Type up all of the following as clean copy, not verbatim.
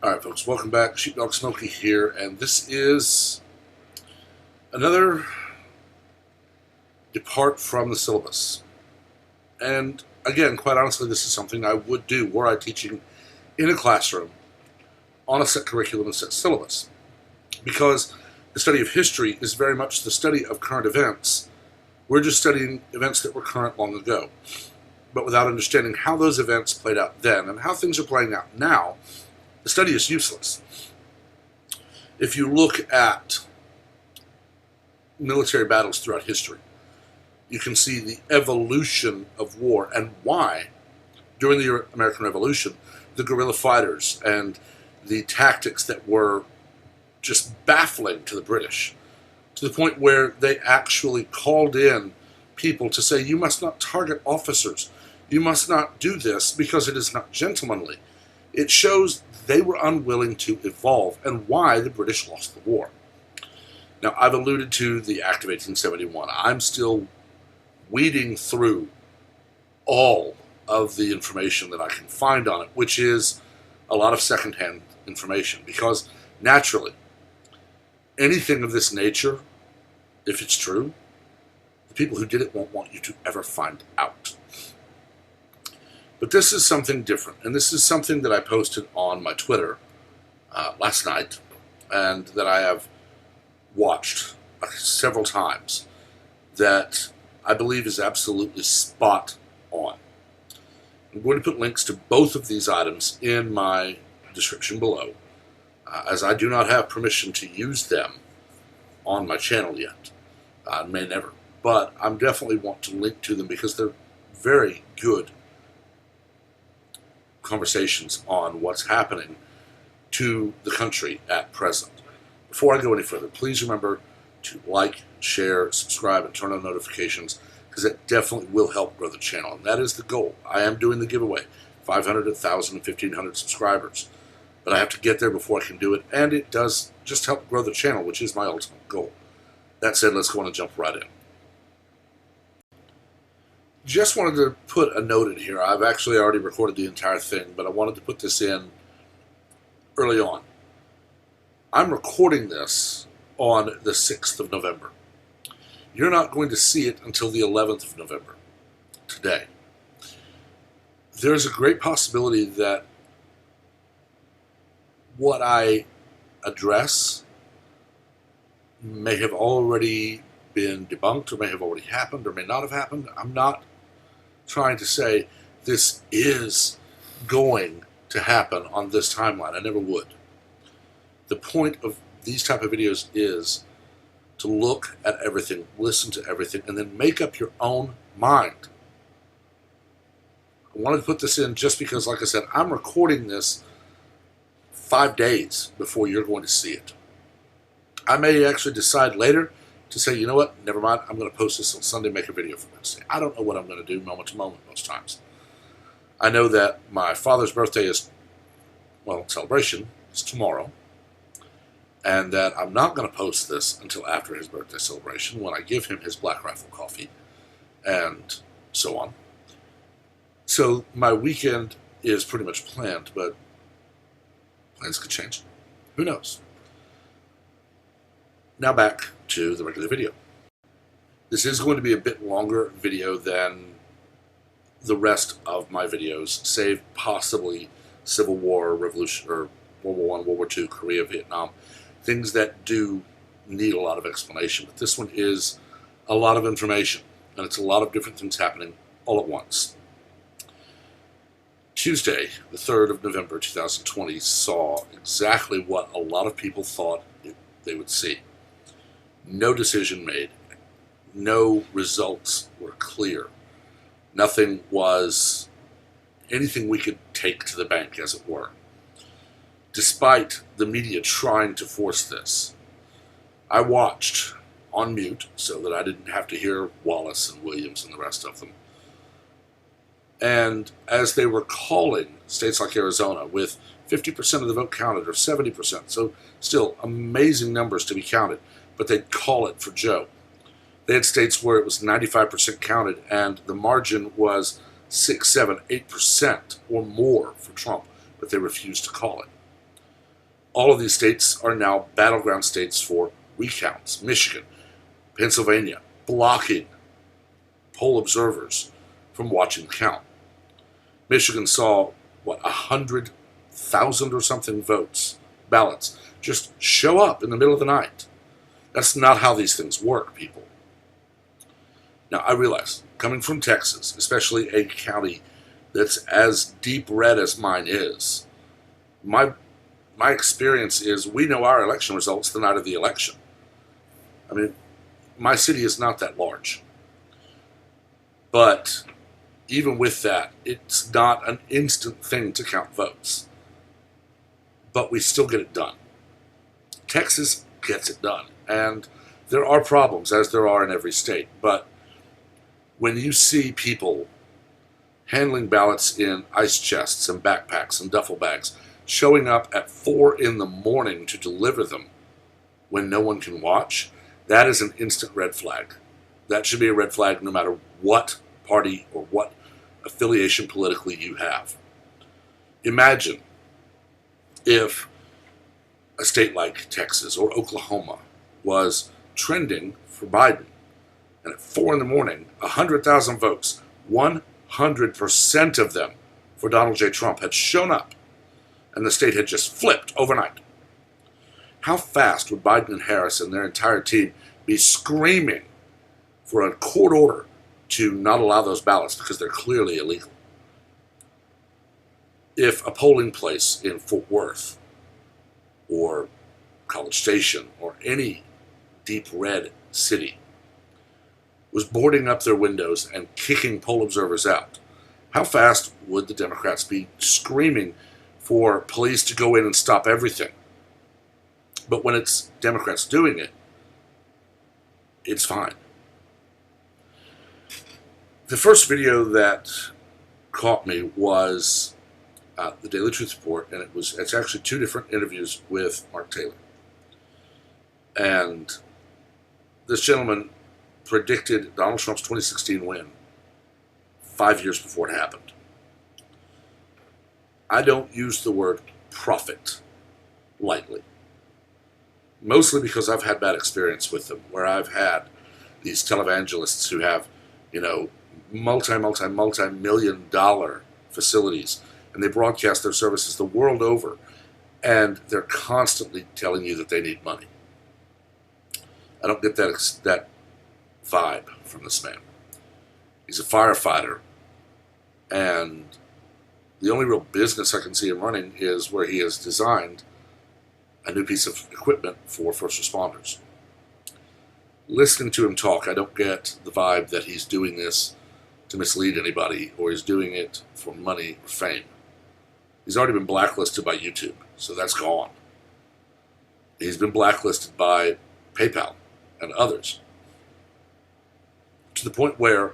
Alright folks, welcome back. Sheepdog Smokey here, and this is another depart from the syllabus. And again, quite honestly, this is something I would do were I teaching in a classroom on a set curriculum and set syllabus. Because the study of history is very much the study of current events. We're just studying events that were current long ago. But without understanding how those events played out then and how things are playing out now, the study is useless. If you look at military battles throughout history, you can see the evolution of war and why, during the American Revolution, the guerrilla fighters and the tactics that were just baffling to the British, to the point where they actually called in people to say, you must not target officers, you must not do this because it is not gentlemanly. It shows they were unwilling to evolve and why the British lost the war. Now, I've alluded to the Act of 1871. I'm still weeding through all of the information that I can find on it, which is a lot of secondhand information, because naturally, anything of this nature, if it's true, the people who did it won't want you to ever find out. But this is something different, and this is something that I posted on my Twitter last night, and that I have watched several times, that I believe is absolutely spot on. I'm going to put links to both of these items in my description below, as I do not have permission to use them on my channel yet. I may never, but I definitely want to link to them because they're very good conversations on what's happening to the country at present. Before I go any further, please remember to like, share, subscribe, and turn on notifications, because that definitely will help grow the channel, and that is the goal. I am doing the giveaway, 500, 1,000, 1,500 subscribers, but I have to get there before I can do it, and it does just help grow the channel, which is my ultimate goal. That said, let's go on and jump right in. Just wanted to put a note in here. I've actually already recorded the entire thing, but I wanted to put this in early on. I'm recording this on the 6th of November. You're not going to see it until the 11th of November, today. There's a great possibility that what I address may have already been debunked, or may have already happened, or may not have happened. I'm not trying to say this is going to happen on this timeline. I never would. The point of these type of videos is to look at everything, listen to everything, and then make up your own mind. I wanted to put this in just because, like I said, I'm recording this 5 days before you're going to see it. I may actually decide later to say, you know what, never mind, I'm going to post this on Sunday, make a video for Wednesday. I don't know what I'm going to do moment to moment most times. I know that my father's birthday is, well, celebration is tomorrow, and that I'm not going to post this until after his birthday celebration, when I give him his Black Rifle coffee, and so on. So my weekend is pretty much planned, but plans could change. Who knows? Now back to the regular video. This is going to be a bit longer video than the rest of my videos, save possibly Civil War, Revolution, or World War I, World War II, Korea, Vietnam, things that do need a lot of explanation. But this one is a lot of information, and it's a lot of different things happening all at once. Tuesday, the 3rd of November 2020, saw exactly what a lot of people thought they would see. No decision made. No results were clear. Nothing was anything we could take to the bank, as it were. Despite the media trying to force this, I watched on mute so that I didn't have to hear Wallace and Williams and the rest of them. And as they were calling states like Arizona with 50% of the vote counted, or 70%, so still amazing numbers to be counted, but they'd call it for Joe. They had states where it was 95% counted, and the margin was 6, 7, 8% or more for Trump, but they refused to call it. All of these states are now battleground states for recounts. Michigan, Pennsylvania, blocking poll observers from watching the count. Michigan saw, 100,000 or something ballots, just show up in the middle of the night. That's not how these things work, people. Now, I realize, coming from Texas, especially a county that's as deep red as mine is, my experience is we know our election results the night of the election. I mean, my city is not that large. But even with that, it's not an instant thing to count votes. But we still get it done. Texas gets it done. And there are problems, as there are in every state. But when you see people handling ballots in ice chests and backpacks and duffel bags, showing up at 4 in the morning to deliver them when no one can watch, that is an instant red flag. That should be a red flag no matter what party or what affiliation politically you have. Imagine if a state like Texas or Oklahoma was trending for Biden, and at 4 in the morning, 100,000 votes, 100% of them for Donald J. Trump had shown up, and the state had just flipped overnight. How fast would Biden and Harris and their entire team be screaming for a court order to not allow those ballots because they're clearly illegal? If a polling place in Fort Worth or College Station or any deep red city was boarding up their windows and kicking poll observers out, how fast would the Democrats be screaming for police to go in and stop everything? But when it's Democrats doing it, it's fine. The first video that caught me was the Daily Truth Report, and it's actually 2 different interviews with Mark Taylor. And this gentleman predicted Donald Trump's 2016 win 5 years before it happened. I don't use the word prophet lightly, mostly because I've had bad experience with them, where I've had these televangelists who have, multi-million dollar facilities, and they broadcast their services the world over, and they're constantly telling you that they need money. I don't get that vibe from this man. He's a firefighter, and the only real business I can see him running is where he has designed a new piece of equipment for first responders. Listening to him talk, I don't get the vibe that he's doing this to mislead anybody or he's doing it for money or fame. He's already been blacklisted by YouTube, so that's gone. He's been blacklisted by PayPal and others, to the point where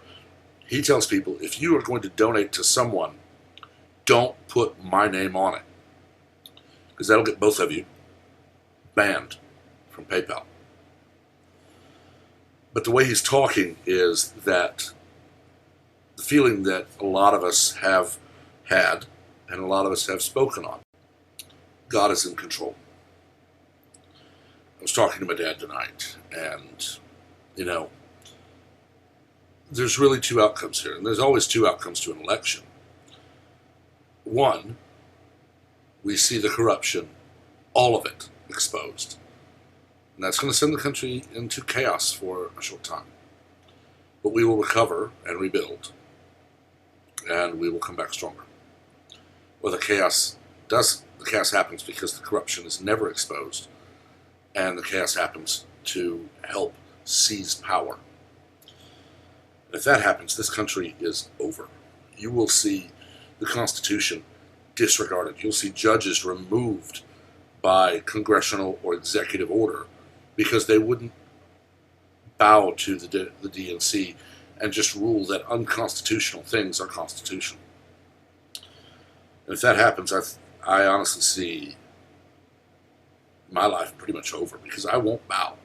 he tells people, if you are going to donate to someone, don't put my name on it, because that'll get both of you banned from PayPal. But the way he's talking is that the feeling that a lot of us have had and a lot of us have spoken on, God is in control. I was talking to my dad tonight, and, there's really 2 outcomes here, and there's always 2 outcomes to an election. One, we see the corruption, all of it, exposed. And that's going to send the country into chaos for a short time. But we will recover and rebuild, and we will come back stronger. Or the chaos happens because the corruption is never exposed, and the chaos happens to help seize power. And if that happens, this country is over. You will see the Constitution disregarded. You'll see judges removed by congressional or executive order because they wouldn't bow to the DNC and just rule that unconstitutional things are constitutional. And if that happens, I honestly see my life pretty much over, because I won't bow.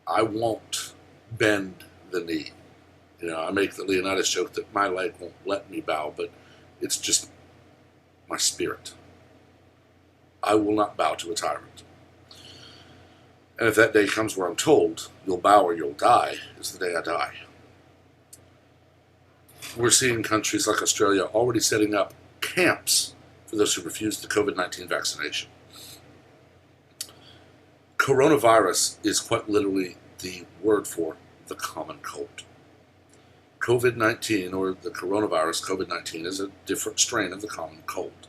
I won't bend the knee. I make the Leonidas joke that my leg won't let me bow, but it's just my spirit. I will not bow to a tyrant. And if that day comes where I'm told, you'll bow or you'll die, is the day I die. We're seeing countries like Australia already setting up camps for those who refuse the COVID-19 vaccination. Coronavirus is quite literally the word for the common cold. COVID-19, or the coronavirus, COVID-19, is a different strain of the common cold.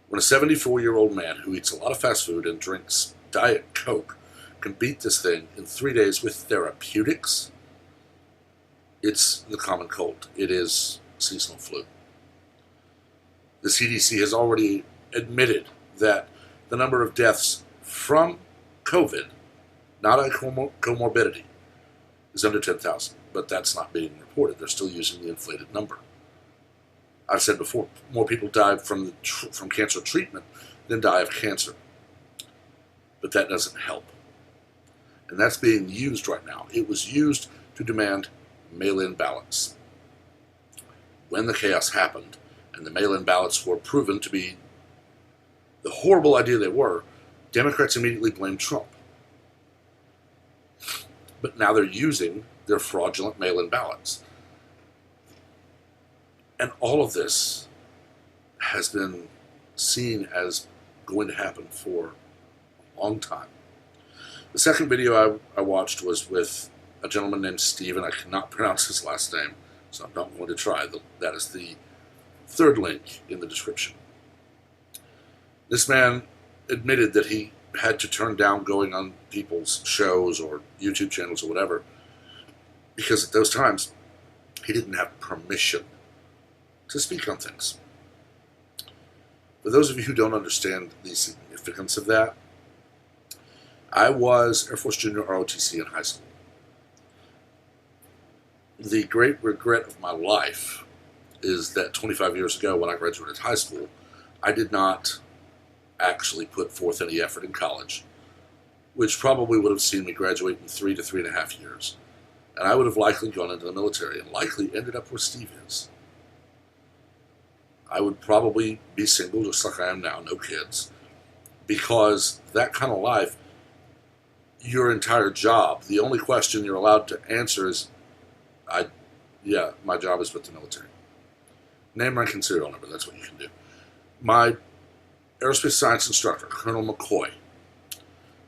When a 74-year-old man who eats a lot of fast food and drinks Diet Coke can beat this thing in 3 days with therapeutics, it's the common cold. It is seasonal flu. The CDC has already admitted that the number of deaths from COVID, not a comorbidity, is under 10,000, but that's not being reported. They're still using the inflated number. I've said before, more people die from cancer treatment than die of cancer, but that doesn't help. And that's being used right now. It was used to demand mail-in ballots. When the chaos happened and the mail-in ballots were proven to be the horrible idea they were, Democrats immediately blamed Trump. But now they're using their fraudulent mail-in ballots. And all of this has been seen as going to happen for a long time. The second video I watched was with a gentleman named Steve, and I cannot pronounce his last name, so I'm not going to try. That is the third link in the description. This man admitted that he had to turn down going on people's shows or YouTube channels or whatever, because at those times he didn't have permission to speak on things. For those of you who don't understand the significance of that, I was Air Force Junior ROTC in high school. The great regret of my life is that 25 years ago when I graduated high school, I did not actually put forth any effort in college, which probably would have seen me graduate in 3 to 3.5 years. And I would have likely gone into the military and likely ended up where Steve is. I would probably be single just like I am now, no kids, because that kind of life, your entire job, the only question you're allowed to answer is, my job is with the military. Name, rank, and serial number, that's what you can do. My aerospace science instructor, Colonel McCoy,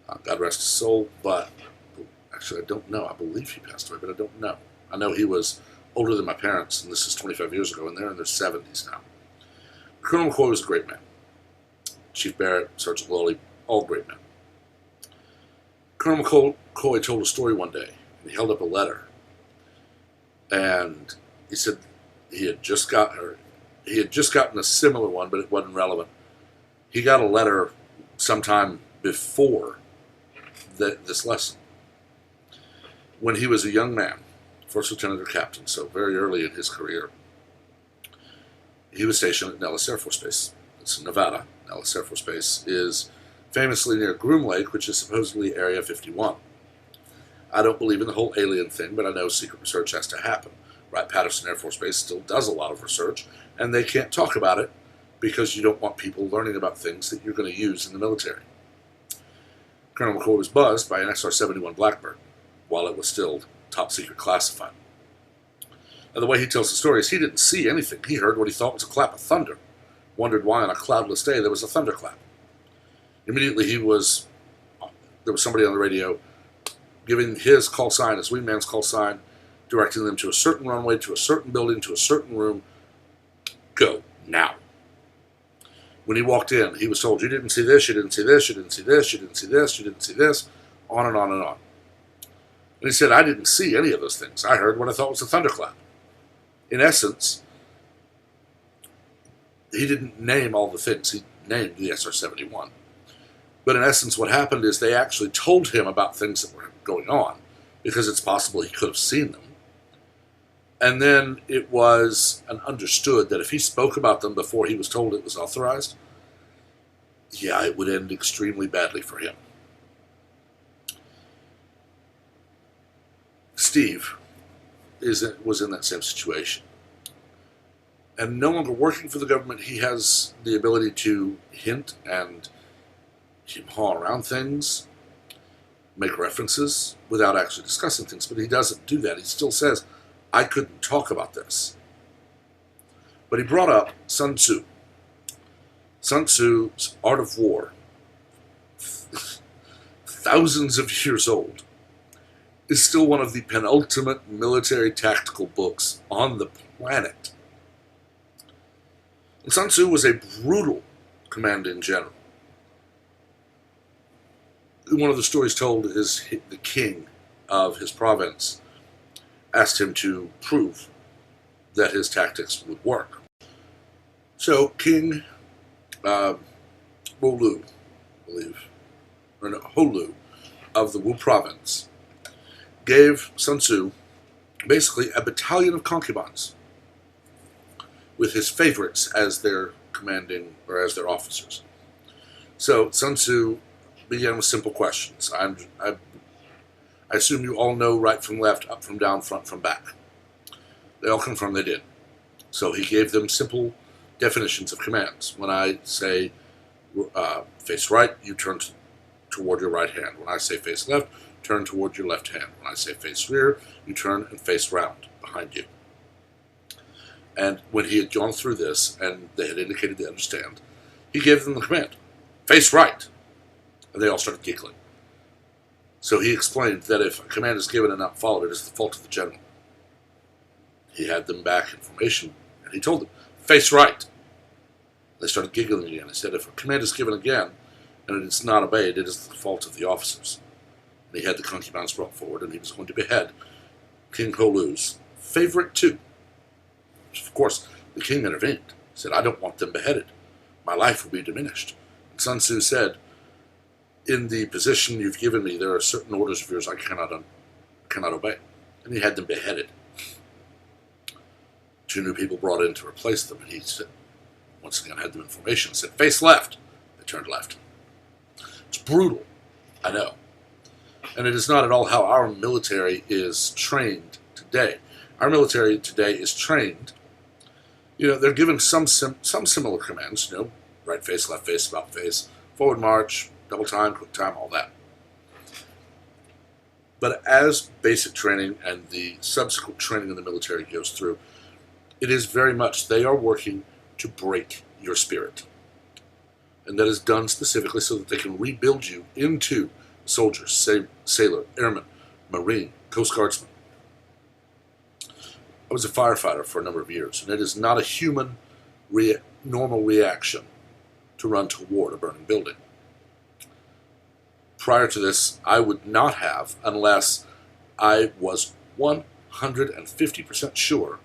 God rest his soul, but actually I don't know. I believe he passed away, but I don't know. I know he was older than my parents, and this is 25 years ago, and they're in their 70s now. Colonel McCoy was a great man. Chief Barrett, Sergeant Lowley, all great men. Colonel McCoy told a story one day, and he held up a letter, and he said he had just gotten a similar one, but it wasn't relevant. He got a letter sometime before this lesson. When he was a young man, first lieutenant or captain, so very early in his career, he was stationed at Nellis Air Force Base. It's in Nevada. Nellis Air Force Base is famously near Groom Lake, which is supposedly Area 51. I don't believe in the whole alien thing, but I know secret research has to happen. Wright-Patterson Air Force Base still does a lot of research, and they can't talk about it because you don't want people learning about things that you're going to use in the military. Colonel McCoy was buzzed by an SR-71 Blackbird while it was still top secret classified. Now, the way he tells the story is he didn't see anything. He heard what he thought was a clap of thunder, wondered why on a cloudless day there was a thunderclap. Immediately there was somebody on the radio giving his call sign, his wingman's call sign, directing them to a certain runway, to a certain building, to a certain room. Go, now. When he walked in, he was told, you didn't see this, you didn't see this, you didn't see this, you didn't see this, you didn't see this, on and on and on. And he said, I didn't see any of those things. I heard what I thought was a thunderclap. In essence, he didn't name all the things. He named the SR-71. But in essence, what happened is they actually told him about things that were going on, because it's possible he could have seen them. And then it was understood that if he spoke about them before he was told it was authorized, it would end extremely badly for him. Steve was in that same situation. And no longer working for the government, he has the ability to hint and haw around things, make references without actually discussing things. But he doesn't do that. He still says, I couldn't talk about this. But he brought up Sun Tzu. Sun Tzu's Art of War, thousands of years old, is still one of the penultimate military tactical books on the planet. And Sun Tzu was a brutal commanding general. One of the stories told is the king of his province asked him to prove that his tactics would work. So King Holu, Holu of the Wu province gave Sun Tzu basically a battalion of concubines with his favorites as their commanding or as their officers. So Sun Tzu began with simple questions. I assume you all know right from left, up from down, front from back. They all confirmed they did. So he gave them simple definitions of commands. When I say face right, you turn toward your right hand. When I say face left, turn toward your left hand. When I say face rear, you turn and face round behind you. And when he had gone through this, and they had indicated they understand, he gave them the command, face right. And they all started giggling. So he explained that if a command is given and not followed, it is the fault of the general. He had them back in formation, and he told them, face right. They started giggling again. He said, if a command is given again, and it is not obeyed, it is the fault of the officers. And he had the concubines brought forward, and he was going to behead King Holu's favorite two. Of course, the king intervened. He said, I don't want them beheaded. My life will be diminished. And Sun Tzu said, in the position you've given me, there are certain orders of yours I cannot obey. And he had them beheaded. Two new people brought in to replace them, and he said, once again, had them in formation, said, face left. They turned left. It's brutal, I know. And it is not at all how our military is trained today. Our military today is trained, they're given some similar commands, right face, left face, about face, forward march, double time, quick time, all that. But as basic training and the subsequent training in the military goes through, it is very much, they are working to break your spirit. And that is done specifically so that they can rebuild you into soldier, sailor, airman, marine, Coast Guardsman. I was a firefighter for a number of years, and it is not a human normal reaction to run toward a burning building. Prior to this, I would not have unless I was 150% sure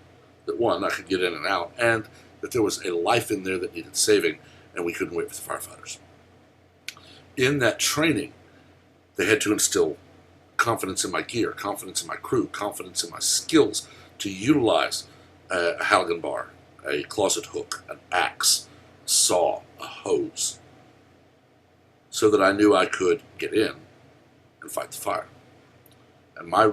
that, one, I could get in and out, and that there was a life in there that needed saving, and we couldn't wait for the firefighters. In that training, they had to instill confidence in my gear, confidence in my crew, confidence in my skills to utilize a Halligan bar, a closet hook, an axe, a saw, a hose, so that I knew I could get in and fight the fire. And my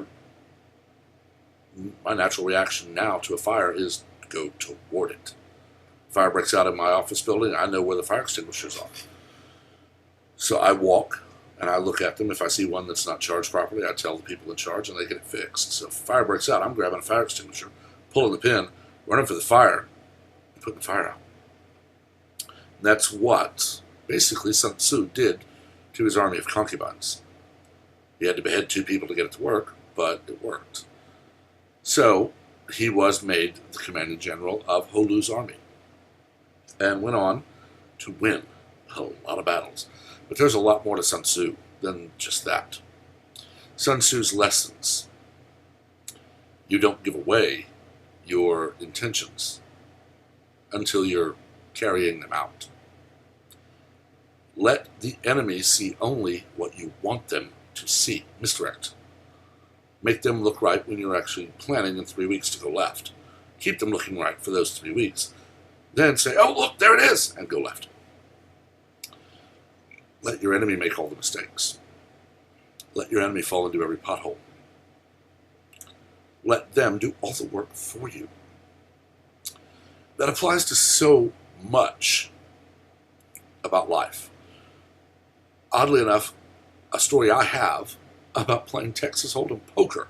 natural reaction now to a fire is to go toward it. Fire breaks out in my office building, I know where the fire extinguishers are. So I walk and I look at them. If I see one that's not charged properly, I tell the people in charge and they get it fixed. So if fire breaks out, I'm grabbing a fire extinguisher, pulling the pin, running for the fire, and putting the fire out. And that's what basically Sun Tzu did to his army of concubines. He had to behead two people to get it to work, but it worked. So he was made the commanding general of Holu's army and went on to win a lot of battles. But there's a lot more to Sun Tzu than just that. Sun Tzu's lessons. You don't give away your intentions until you're carrying them out. Let the enemy see only what you want them to see. Misdirect. Make them look right when you're actually planning in 3 weeks to go left. Keep them looking right for those 3 weeks. Then say, oh, look, there it is, and go left. Let your enemy make all the mistakes. Let your enemy fall into every pothole. Let them do all the work for you. that applies to so much about life. Oddly enough, a story I have about playing Texas Hold'em poker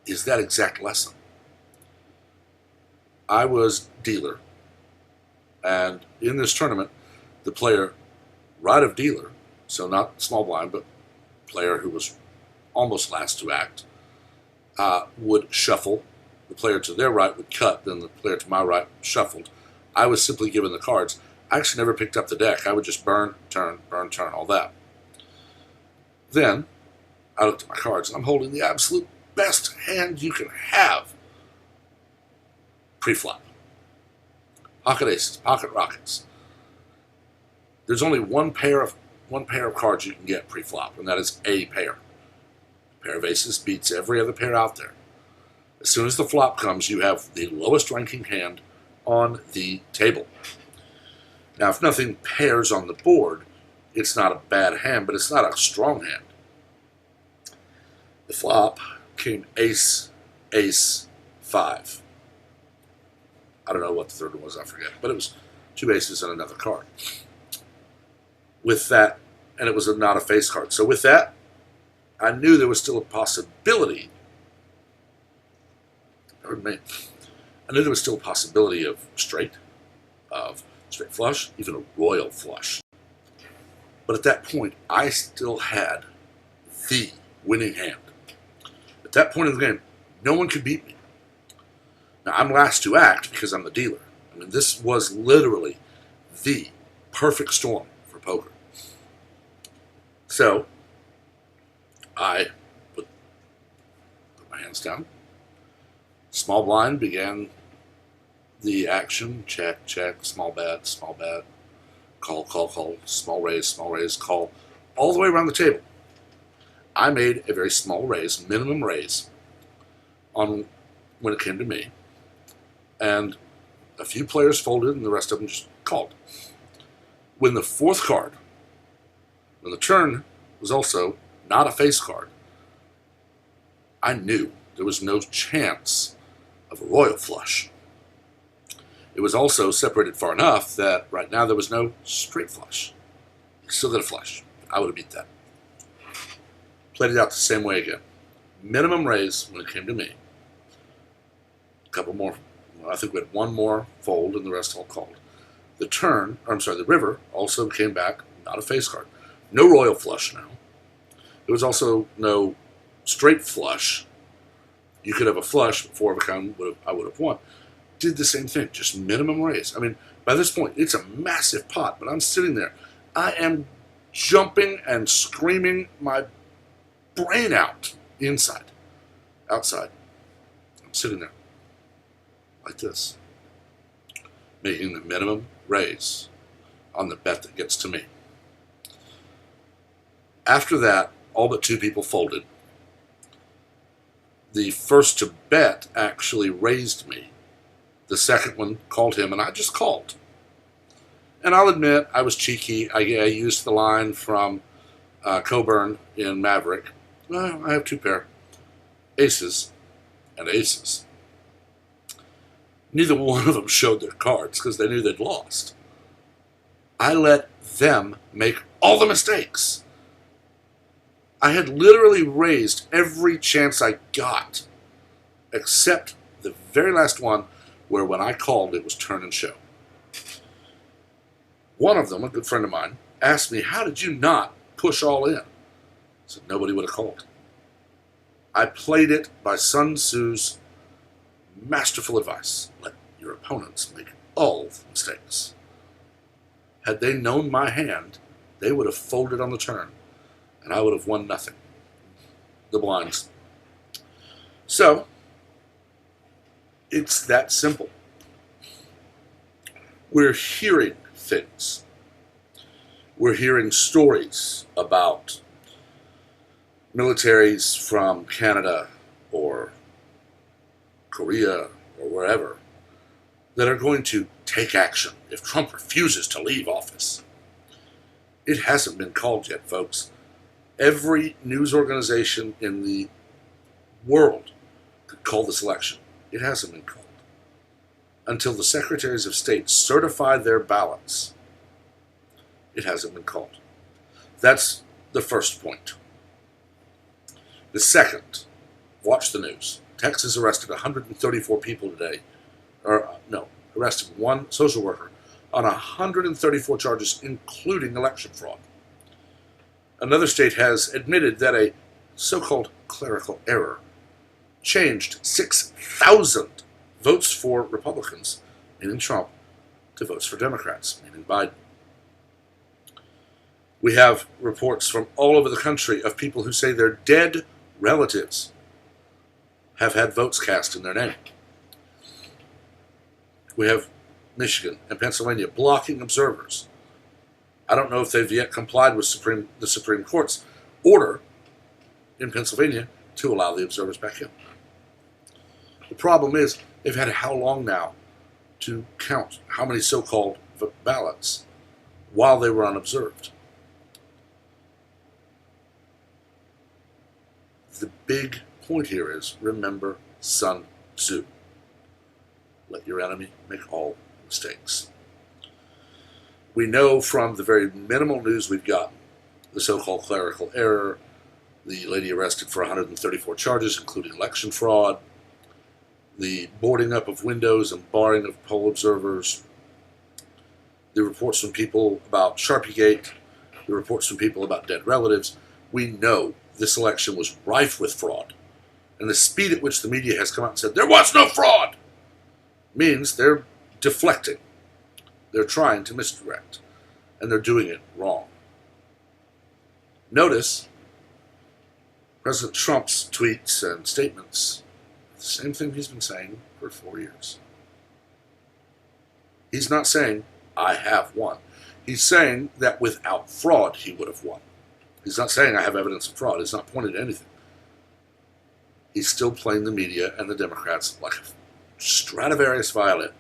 is that exact lesson. I was dealer, and in this tournament, the player right of dealer, so not small blind, but player who was almost last to act, would shuffle. The player to their right would cut, then the player to my right shuffled. I was simply given the cards. I actually never picked up the deck. I would just burn, turn, all that. Then, I looked at my cards, and I'm holding the absolute best hand you can have. Pre-flop. Pocket aces, pocket rockets. There's only one pair of cards you can get pre-flop, and that is a pair. A pair of aces beats every other pair out there. As soon as the flop comes, you have the lowest ranking hand on the table. Now, if nothing pairs on the board, it's not a bad hand, but it's not a strong hand. The flop came ace, ace, 5. I don't know what the third one was, I forget, but it was 2 aces and another card. With that, and it was not a face card. So with that, I knew there was still a possibility. Pardon me. I knew there was still a possibility of straight flush, even a royal flush. But at that point, I still had the winning hand. At that point in the game, no one could beat me. Now, I'm last to act because I'm the dealer. I mean, this was literally the perfect storm for poker. So, I put my hands down. Small blind began the action. Check, check, small bet, call, small raise, call, all the way around the table. I made a very small raise, minimum raise, when it came to me. And a few players folded and the rest of them just called. When the fourth card, when the turn was also not a face card, I knew there was no chance of a royal flush. It was also separated far enough that right now there was no straight flush. You still got a flush. I would have beat that. Played it out the same way again. Minimum raise when it came to me. A couple more. I think we had one more fold and the rest all called. The river also came back, not a face card. No royal flush now. There was also no straight flush. You could have a flush before I would have won. Did the same thing, just minimum raise. I mean, by this point, it's a massive pot, but I'm sitting there. I am jumping and screaming my brain out inside. Outside. I'm sitting there like this, making the minimum raise on the bet that gets to me. After that, all but 2 people folded. The first to bet actually raised me. The second one called him, and I just called. And I'll admit, I was cheeky. I used the line from Coburn in Maverick. Well, I have 2 pair. Aces and aces. Neither one of them showed their cards because they knew they'd lost. I let them make all the mistakes. I had literally raised every chance I got, except the very last one where when I called, it was turn and show. One of them, a good friend of mine, asked me, how did you not push all in? I said, nobody would have called. I played it by Sun Tzu's masterful advice. Let your opponents make all the mistakes. Had they known my hand, they would have folded on the turn, and I would have won nothing. The blinds. So, it's that simple. We're hearing things. We're hearing stories about militaries from Canada or Korea or wherever that are going to take action if Trump refuses to leave office. It hasn't been called yet, folks. Every news organization in the world could call this election. It hasn't been called. until the secretaries of state certify their ballots, it hasn't been called. That's the first point. The second, watch the news. Texas arrested 134 people today, arrested one social worker on 134 charges, including election fraud. Another state has admitted that a so-called clerical error changed 6,000 votes for Republicans, meaning Trump, to votes for Democrats, meaning Biden. We have reports from all over the country of people who say their dead relatives have had votes cast in their name. We have Michigan and Pennsylvania blocking observers. I don't know if they've yet complied with the Supreme Court's order in Pennsylvania to allow the observers back in. The problem is they've had how long now to count how many so-called ballots while they were unobserved? The big point here is, remember Sun Tzu. Let your enemy make all mistakes. We know from the very minimal news we've gotten, the so-called clerical error, the lady arrested for 134 charges, including election fraud, the boarding up of windows and barring of poll observers, the reports from people about Sharpiegate, the reports from people about dead relatives. We know this election was rife with fraud. And the speed at which the media has come out and said, there was no fraud, means they're deflecting. They're trying to misdirect. And they're doing it wrong. Notice President Trump's tweets and statements, the same thing he's been saying for 4 years. He's not saying, I have won. He's saying that without fraud, he would have won. He's not saying I have evidence of fraud. He's not pointing to anything. He's still playing the media and the Democrats like a Stradivarius violin.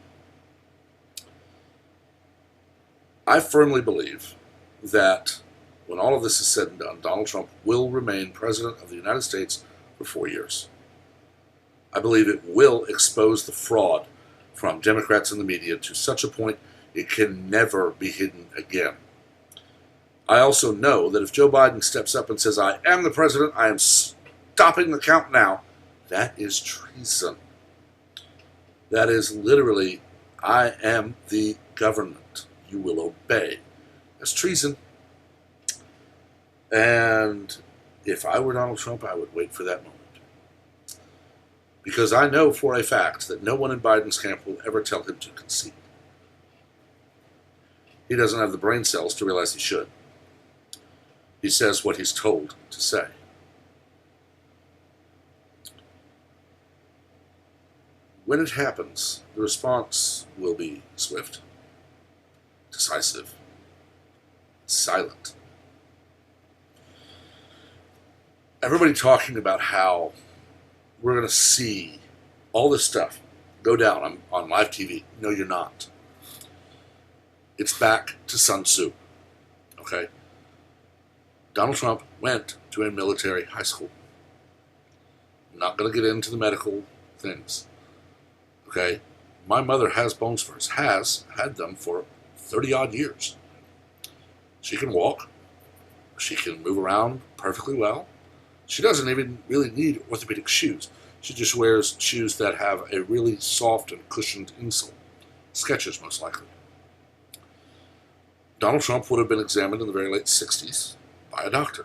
I firmly believe that when all of this is said and done, Donald Trump will remain President of the United States for 4 years. I believe it will expose the fraud from Democrats and the media to such a point it can never be hidden again. I also know that if Joe Biden steps up and says, I am the president, I am stopping the count now, that is treason. That is literally, I am the government. You will obey. That's treason. And if I were Donald Trump, I would wait for that moment. Because I know for a fact that no one in Biden's camp will ever tell him to concede. He doesn't have the brain cells to realize he should. He says what he's told to say. When it happens, the response will be swift, decisive, silent. Everybody talking about how we're going to see all this stuff go down on live TV. No, you're not. It's back to Sun Tzu. Okay? Donald Trump went to a military high school. I'm not going to get into the medical things. Okay? My mother has bone spurs, has had them for 30-odd years. She can walk. She can move around perfectly well. She doesn't even really need orthopedic shoes. She just wears shoes that have a really soft and cushioned insole. Skechers, most likely. Donald Trump would have been examined in the very late 60s by a doctor.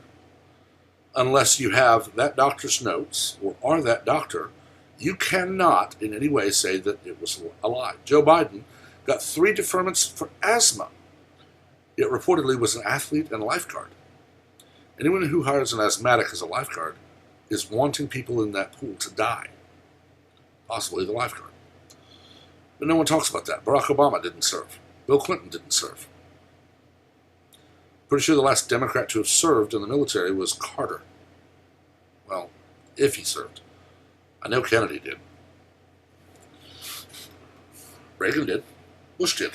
Unless you have that doctor's notes or are that doctor, you cannot in any way say that it was a lie. Joe Biden got 3 deferments for asthma, yet reportedly was an athlete and a lifeguard. Anyone who hires an asthmatic as a lifeguard is wanting people in that pool to die, possibly the lifeguard. But no one talks about that. Barack Obama didn't serve. Bill Clinton didn't serve. Pretty sure the last Democrat to have served in the military was Carter. Well, if he served. I know Kennedy did. Reagan did. Bush did.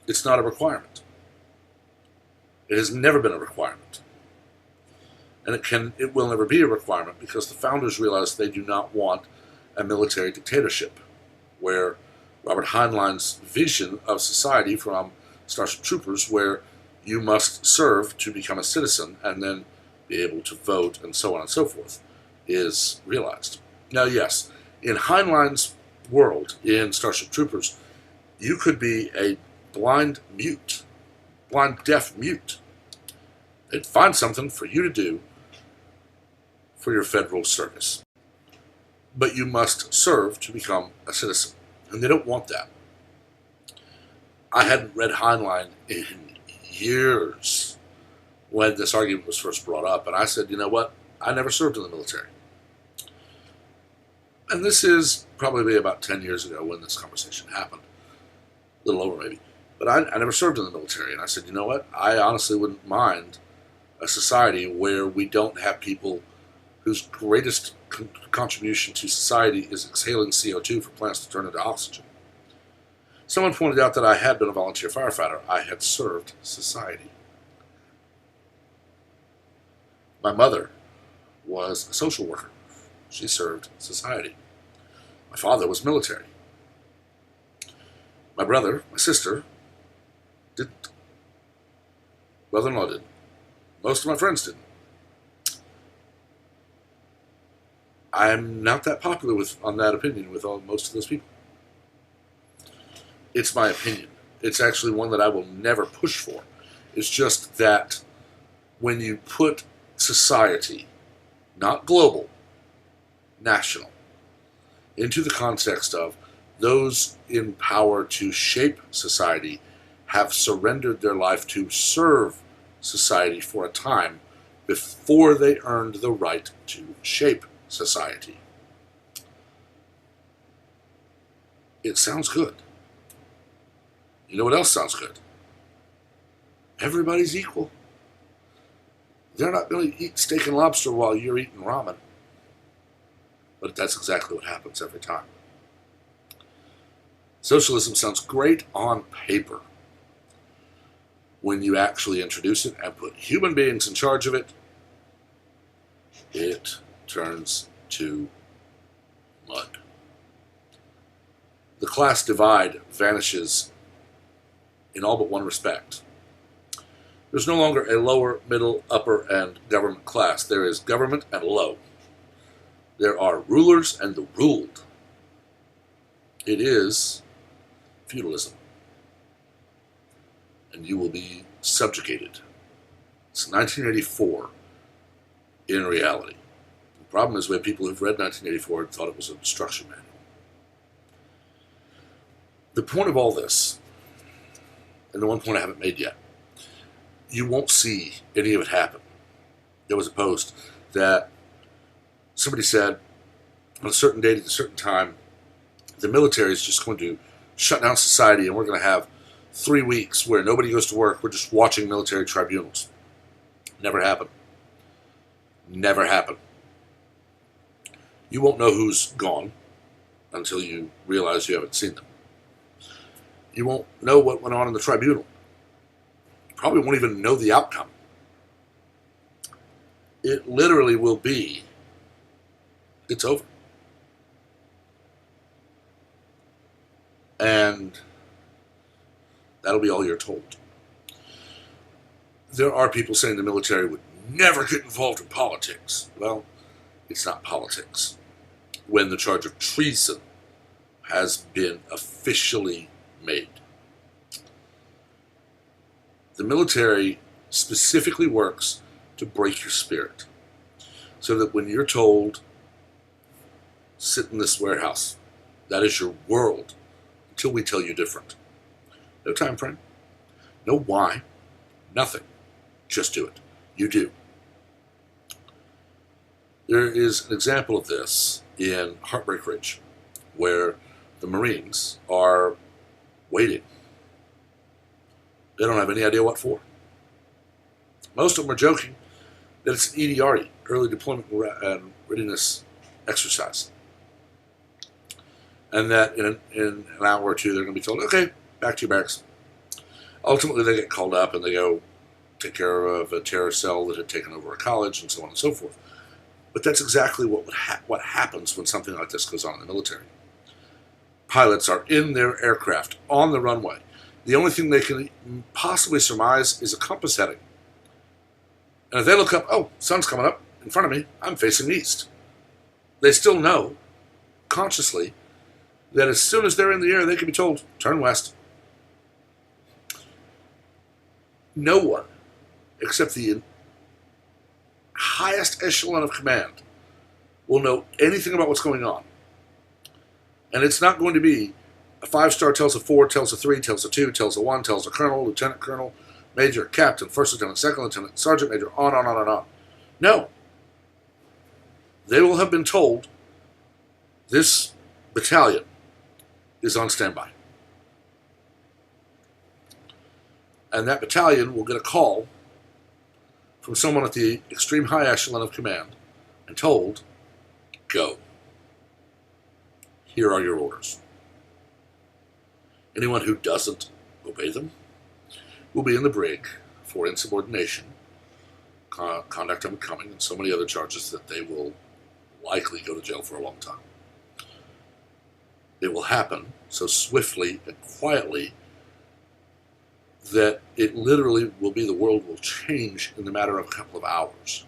It's not a requirement. It has never been a requirement. And it will never be a requirement because the founders realized they do not want a military dictatorship. where Robert Heinlein's vision of society from Starship Troopers, where you must serve to become a citizen and then be able to vote and so on and so forth, is realized. Now, yes, in Heinlein's world, in Starship Troopers, you could be a blind deaf mute. They'd find something for you to do for your federal service. But you must serve to become a citizen. And they don't want that. I hadn't read Heinlein in years when this argument was first brought up. And I said, you know what? I never served in the military. And this is probably about 10 years ago when this conversation happened. A little over maybe. But I never served in the military. And I said, you know what? I honestly wouldn't mind a society where we don't have people whose greatest contribution to society is exhaling CO2 for plants to turn into oxygen. Someone pointed out that I had been a volunteer firefighter. I had served society. My mother was a social worker. She served society. My father was military. My brother, my sister, didn't. Brother-in-law didn't. Most of my friends didn't. I'm not that popular on that opinion with most of those people. It's my opinion. It's actually one that I will never push for. It's just that when you put society, not global, national, into the context of those in power to shape society have surrendered their life to serve society for a time before they earned the right to shape society. It sounds good. You know what else sounds good? Everybody's equal. They're not going to eat steak and lobster while you're eating ramen. But that's exactly what happens every time. Socialism sounds great on paper. When you actually introduce it and put human beings in charge of it, it turns to mud. The class divide vanishes in all but one respect. There's no longer a lower, middle, upper, and government class. There is government and low. There are rulers and the ruled. It is feudalism. And you will be subjugated. It's 1984 in reality. The problem is we have people who've read 1984 and thought it was a destruction manual. The point of all this, and the one point I haven't made yet, you won't see any of it happen. There was a post that somebody said on a certain date at a certain time, the military is just going to shut down society and we're going to have 3 weeks where nobody goes to work. We're just watching military tribunals. Never happened. Never happened. You won't know who's gone until you realize you haven't seen them. You won't know what went on in the tribunal. You probably won't even know the outcome. It literally will be, it's over. And that'll be all you're told. There are people saying the military would never get involved in politics. Well, it's not politics. When the charge of treason has been officially made. The military specifically works to break your spirit. So that when you're told, sit in this warehouse, that is your world, until we tell you different. No time frame. No why. Nothing. Just do it. You do. There is an example of this in Heartbreak Ridge, where the Marines are waiting. They don't have any idea what for. Most of them are joking that it's an EDRE, Early Deployment and Readiness Exercise. And that in an hour or two they're going to be told, okay, back to your barracks. Ultimately they get called up and they go take care of a terror cell that had taken over a college and so on and so forth. But that's exactly what happens when something like this goes on in the military. pilots are in their aircraft on the runway. The only thing they can possibly surmise is a compass heading. And if they look up, oh, sun's coming up in front of me, I'm facing east. They still know, consciously, that as soon as they're in the air, they can be told, turn west. No one, except the highest echelon of command, will know anything about what's going on. And it's not going to be a 5-star tells a 4, tells a 3, tells a 2, tells a 1, tells a colonel, lieutenant colonel, major, captain, first lieutenant, second lieutenant, sergeant major, on and on. No. They will have been told this battalion is on standby. And that battalion will get a call from someone at the extreme high echelon of command and told, go. Here are your orders. Anyone who doesn't obey them will be in the brig for insubordination, conduct unbecoming, and so many other charges that they will likely go to jail for a long time. It will happen so swiftly and quietly that it literally will be the world will change in the matter of a couple of hours.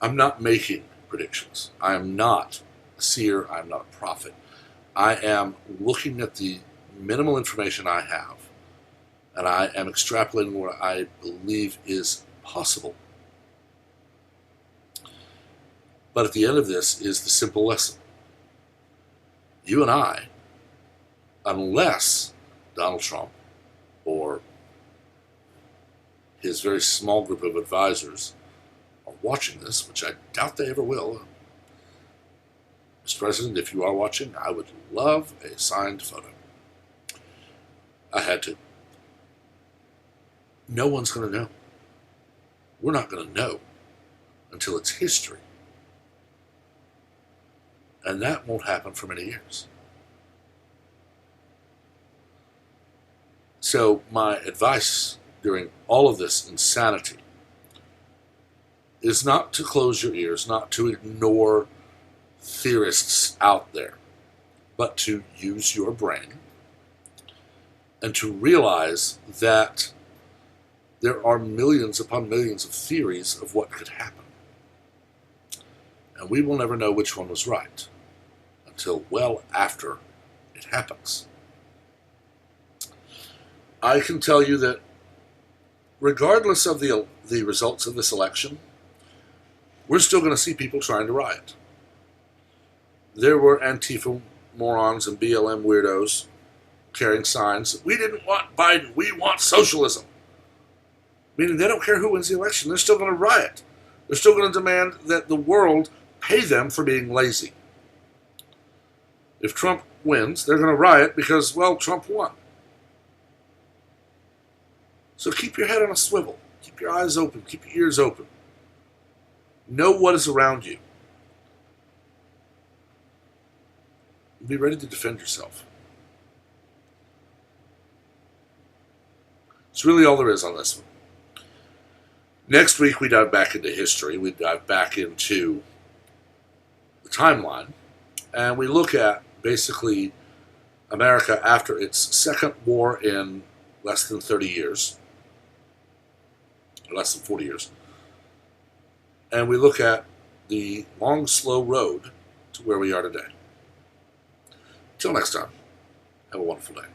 I'm not making predictions. I am not a seer. I am not a prophet. I am looking at the minimal information I have, and I am extrapolating what I believe is possible. But at the end of this is the simple lesson. You and I, unless Donald Trump or his very small group of advisors are watching this, which I doubt they ever will. Mr. President, if you are watching, I would love a signed photo. I had to. No one's going to know. We're not going to know until it's history. And that won't happen for many years. So my advice during all of this insanity is not to close your ears, not to ignore theorists out there, but to use your brain and to realize that there are millions upon millions of theories of what could happen. And we will never know which one was right until well after it happens. I can tell you that regardless of the results of this election, we're still going to see people trying to riot. There were Antifa morons and BLM weirdos carrying signs. We didn't want Biden. We want socialism. Meaning they don't care who wins the election. They're still going to riot. They're still going to demand that the world pay them for being lazy. If Trump wins, they're going to riot because, well, Trump won. So keep your head on a swivel. Keep your eyes open. Keep your ears open. Know what is around you. Be ready to defend yourself. It's really all there is on this one. Next week, we dive back into history. We dive back into the timeline. And we look at, basically, America after its second war in less than 30 years. Or less than 40 years. And we look at the long, slow road to where we are today. Till next time, have a wonderful day.